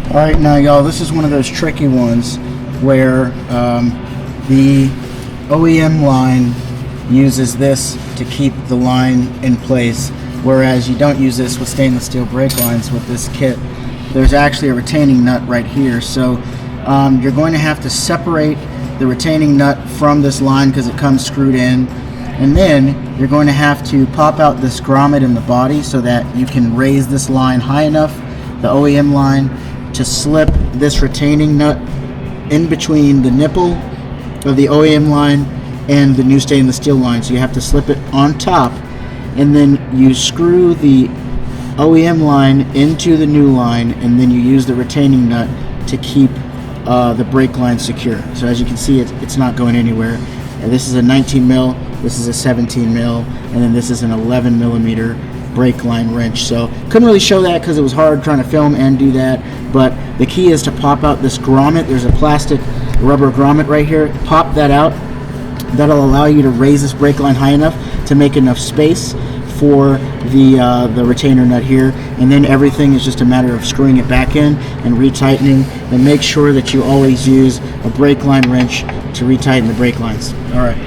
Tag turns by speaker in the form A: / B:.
A: Alright, now y'all, this is one of those tricky ones where the OEM line uses this to keep the line in place, whereas you don't use this with stainless steel brake lines with this kit. There's actually a retaining nut right here, so you're going to have to separate the retaining nut from this line because it comes screwed in, and then you're going to have to pop out this grommet in the body so that you can raise this line high enough, the OEM line, to slip this retaining nut in between the nipple of the OEM line and the new stainless steel line. So you have to slip it on top, and then you screw the OEM line into the new line, and then you use the retaining nut to keep the brake line secure. So as you can see, it's not going anywhere. And this is a 19 mil, this is a 17 mil, and then this is an 11 millimeter brake line wrench. So couldn't really show that because it was hard trying to film and do that, but the key is to pop out this grommet. There's a plastic rubber grommet right here. Pop that out. That'll allow you to raise this brake line high enough to make enough space for the retainer nut here, and then everything is just a matter of screwing it back in and retightening. And make sure that you always use a brake line wrench to retighten the brake lines. All right.